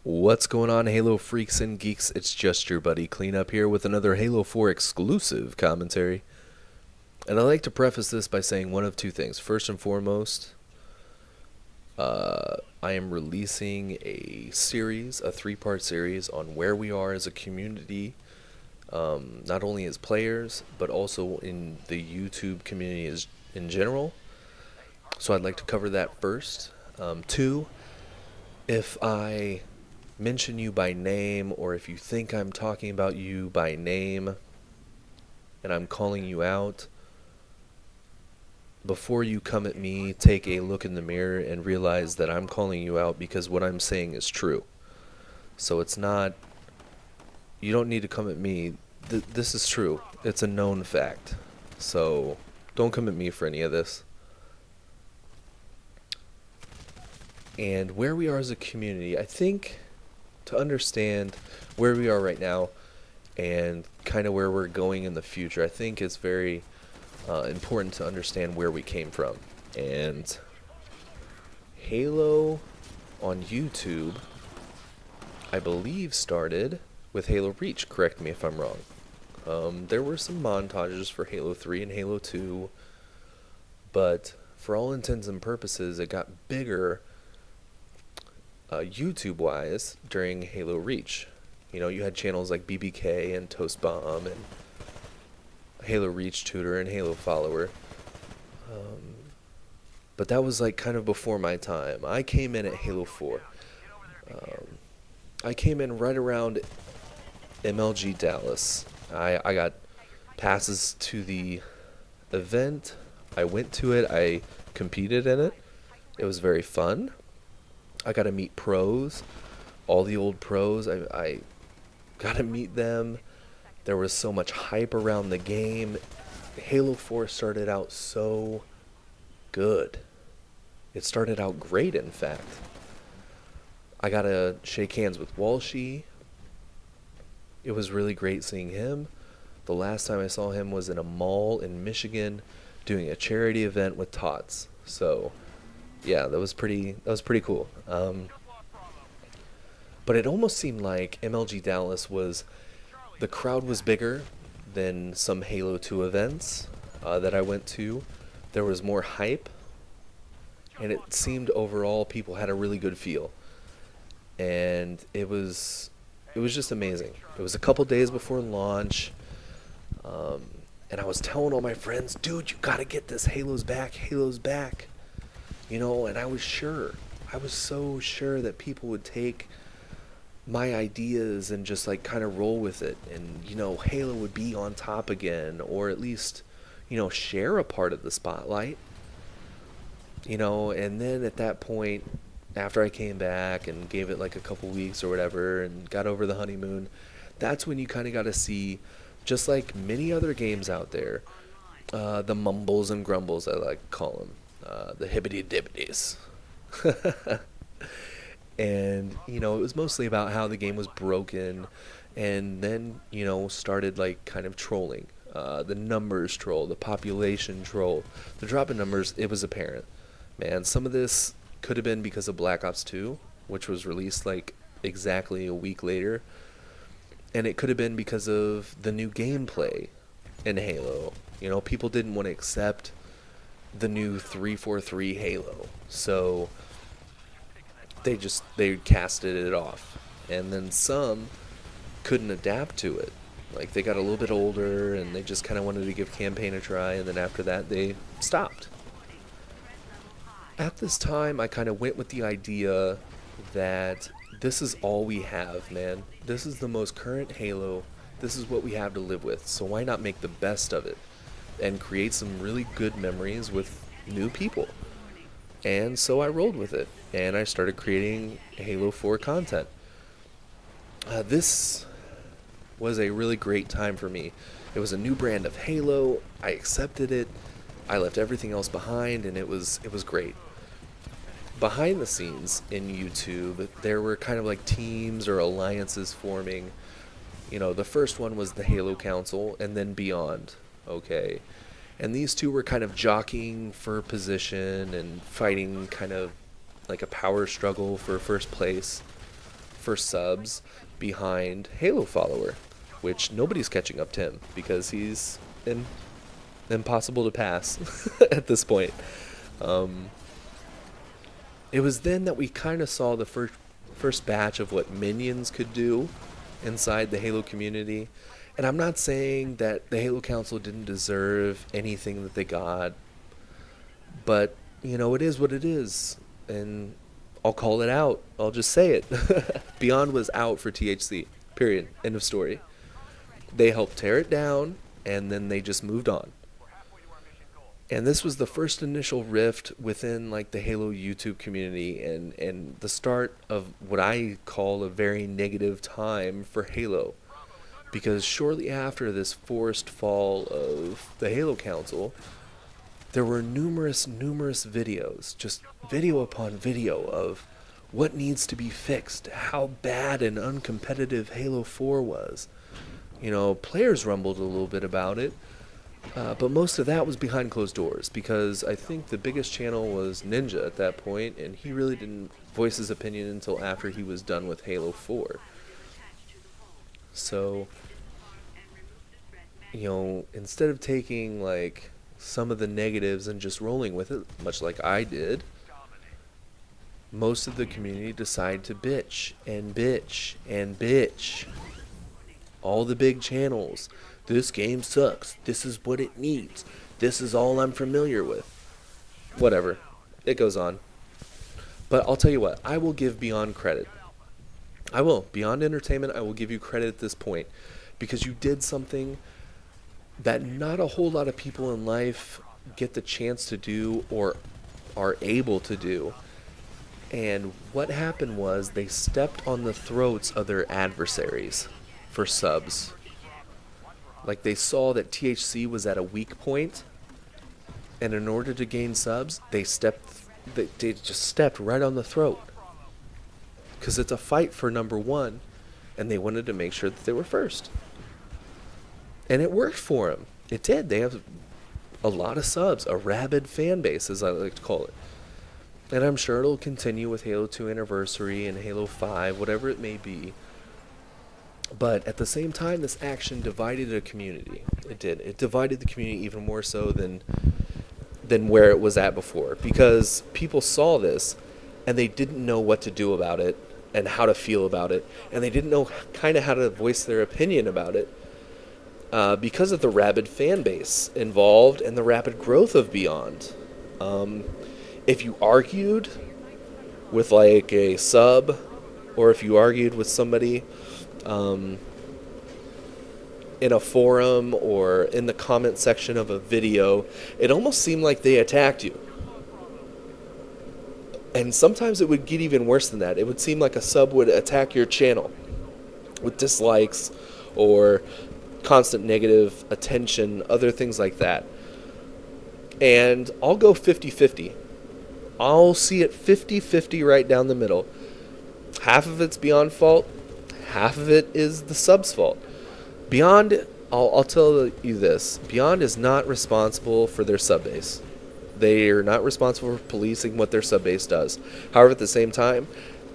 What's going on, Halo freaks and geeks? It's just your buddy Cleanup here with another Halo 4 exclusive commentary. And I'd like to preface this by saying one of two things. First and foremost, I am releasing a series, a three-part series on where we are as a community, not only as players, but also in the YouTube community in general. So I'd like to cover that first. Two, if I mention you by name, or if you think I'm talking about you by name and I'm calling you out, before you come at me, take a look in the mirror and realize that I'm calling you out because what I'm saying is true. So it's not, you don't need to come at me. This is true. It's a known fact. So don't come at me for any of this. And where we are as a community, I think to understand where we are right now and kind of where we're going in the future, I think it's very important to understand where we came from. And Halo on YouTube, I believe, started with Halo Reach. Correct me if I'm wrong. There were some montages for Halo 3 and Halo 2, but for all intents and purposes, it got bigger YouTube-wise during Halo Reach. You know, you had channels like BBK and Toast Bomb and Halo Reach Tutor and Halo Follower. But that was like kind of before my time. I came in at Halo 4. I came in right around MLG Dallas. I got passes to the event. I went to it. I competed in it. It was very fun. I got to meet pros, all the old pros. I got to meet them. There was so much hype around the game. Halo 4 started out so good. It started out great, in fact. I got to shake hands with Walshy. It was really great seeing him. The last time I saw him was in a mall in Michigan doing a charity event with Tots. So yeah, that was pretty cool. But it almost seemed like MLG Dallas the crowd was bigger than some Halo 2 events that I went to. There was more hype, and it seemed overall people had a really good feel. And it was just amazing. It was a couple days before launch, and I was telling all my friends, dude, you gotta get this. Halo's back, Halo's back. You know, and I was so sure that people would take my ideas and just like kind of roll with it, and you know, Halo would be on top again, or at least, you know, share a part of the spotlight. You know, and then at that point, after I came back and gave it like a couple weeks or whatever and got over the honeymoon, that's when you kind of got to see, just like many other games out there, the mumbles and grumbles, I like to call them. The Hippity Dippities. And, you know, it was mostly about how the game was broken, and then, you know, started like kind of trolling. The numbers troll, the population troll, the drop in numbers, it was apparent. Man, some of this could have been because of Black Ops 2, which was released like exactly a week later. And it could have been because of the new gameplay in Halo. You know, people didn't want to accept the new 343 Halo, so they casted it off. And then some couldn't adapt to it, like they got a little bit older and they just kind of wanted to give campaign a try, and then after that they stopped. At this time I kind of went with the idea that this is all we have, man. This is the most current Halo. This is what we have to live with, so why not make the best of it and create some really good memories with new people? And so I rolled with it, and I started creating Halo 4 content. This was a really great time for me. It was a new brand of Halo. I accepted it. I left everything else behind, and it was great. Behind the scenes in YouTube, there were kind of like teams or alliances forming. You know, the first one was the Naval Council, and then Beyond. Okay, and these two were kind of jockeying for position and fighting kind of like a power struggle for first place. for subs behind Halo Follower, which nobody's catching up to him because he's impossible to pass at this point. It was then that we kind of saw the first batch of what minions could do inside the Halo community. And I'm not saying that the Halo Council didn't deserve anything that they got, but, you know, it is what it is. And I'll call it out. I'll just say it. Beyond was out for THC. Period. End of story. They helped tear it down, and then they just moved on. And this was the first initial rift within like the Halo YouTube community and the start of what I call a very negative time for Halo. Because shortly after this forced fall of the Halo Council, there were numerous videos, just video upon video of what needs to be fixed, how bad and uncompetitive Halo 4 was. You know, players rumbled a little bit about it. But most of that was behind closed doors because I think the biggest channel was Ninja at that point, and he really didn't voice his opinion until after he was done with Halo 4. So, you know, instead of taking like some of the negatives and just rolling with it, much like I did, most of the community decided to bitch and bitch and bitch. All the big channels. This game sucks. This is what it needs. This is all I'm familiar with. Whatever. It goes on. But I'll tell you what. I will give Beyond credit. I will. Beyond Entertainment, I will give you credit at this point. Because you did something that not a whole lot of people in life get the chance to do or are able to do. And what happened was they stepped on the throats of their adversaries for subs. Like they saw that THC was at a weak point, and in order to gain subs, they just stepped right on the throat. Because it's a fight for number one, and they wanted to make sure that they were first. And it worked for them. It did. They have a lot of subs, a rabid fan base, as I like to call it. And I'm sure it'll continue with Halo 2 Anniversary and Halo 5, whatever it may be. But at the same time, this action divided a community. It did. It divided the community even more so than where it was at before. Because people saw this, and they didn't know what to do about it, and how to feel about it. And they didn't know kind of how to voice their opinion about it. Because of the rabid fan base involved and the rapid growth of Beyond. If you argued with like a sub, or if you argued with somebody in a forum or in the comment section of a video, it almost seemed like they attacked you. And sometimes it would get even worse than that. It would seem like a sub would attack your channel with dislikes or constant negative attention, other things like that. And I'll go 50-50. I'll see it 50-50 right down the middle. Half of it's Beyond fault, half of it is the sub's fault. Beyond, I'll tell you this, Beyond is not responsible for their subbase. They are not responsible for policing what their subbase does. However, at the same time,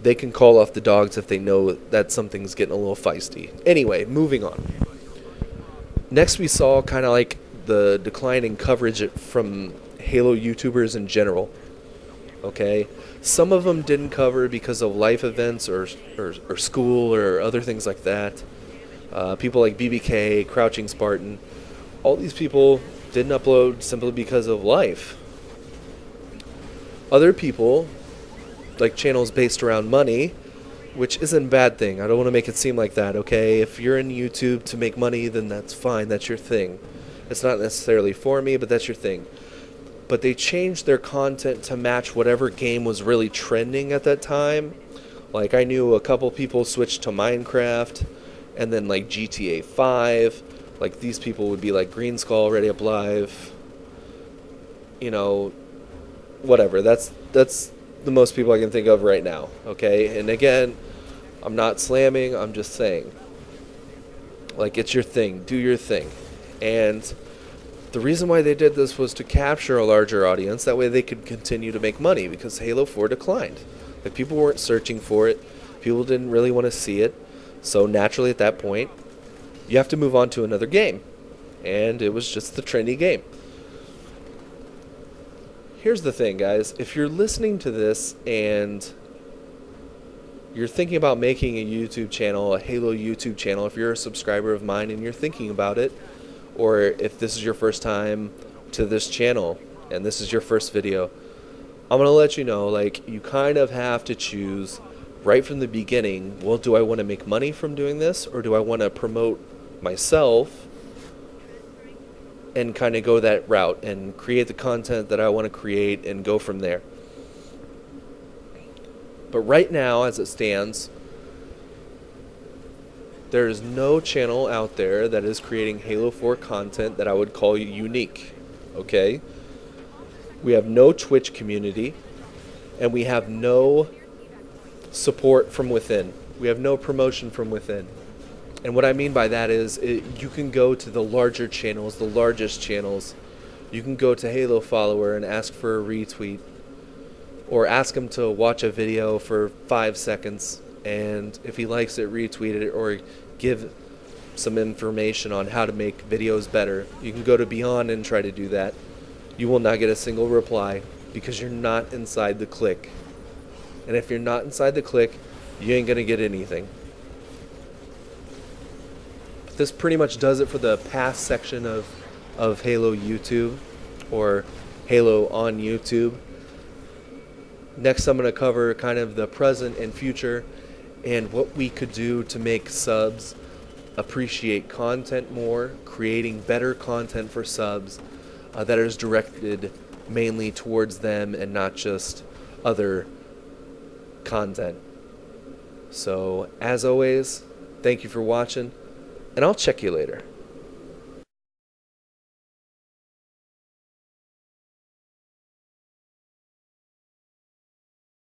they can call off the dogs if they know that something's getting a little feisty. Anyway, moving on. Next we saw kind of like the decline in coverage from Halo YouTubers in general. Okay? Some of them didn't cover because of life events or school or other things like that. People like BBK, Crouching Spartan, all these people didn't upload simply because of life. Other people, like channels based around money, which isn't a bad thing. I don't want to make it seem like that, okay? If you're in YouTube to make money, then that's fine. That's your thing. It's not necessarily for me, but that's your thing. But they changed their content to match whatever game was really trending at that time. Like, I knew a couple people switched to Minecraft, and then, like, GTA 5. Like, these people would be like Green Skull, Ready Up Live. You know, whatever. That's the most people I can think of right now, okay? And again, I'm not slamming, I'm just saying. Like, it's your thing. Do your thing. And the reason why they did this was to capture a larger audience. That way they could continue to make money, because Halo 4 declined. Like, people weren't searching for it. People didn't really want to see it. So naturally at that point, you have to move on to another game. And it was just the trendy game. Here's the thing, guys. If you're listening to this and you're thinking about making a YouTube channel, a Halo YouTube channel, if you're a subscriber of mine and you're thinking about it, or if this is your first time to this channel and this is your first video, I'm going to let you know, like, you kind of have to choose right from the beginning, well, do I want to make money from doing this, or do I want to promote myself and kind of go that route and create the content that I want to create and go from there? But right now, as it stands, there is no channel out there that is creating Halo 4 content that I would call unique, okay? We have no Twitch community, and we have no support from within. We have no promotion from within. And what I mean by that is you can go to the larger channels, the largest channels. You can go to Halo Follower and ask for a retweet, or ask him to watch a video for 5 seconds, and if he likes it, retweet it, or give some information on how to make videos better. You can go to Beyond and try to do that. You will not get a single reply because you're not inside the clique. And if you're not inside the clique, you ain't going to get anything. But this pretty much does it for the past section of Halo YouTube, or Halo on YouTube. Next, I'm going to cover kind of the present and future and what we could do to make subs appreciate content more, creating better content for subs that is directed mainly towards them and not just other content. So, as always, thank you for watching, and I'll check you later.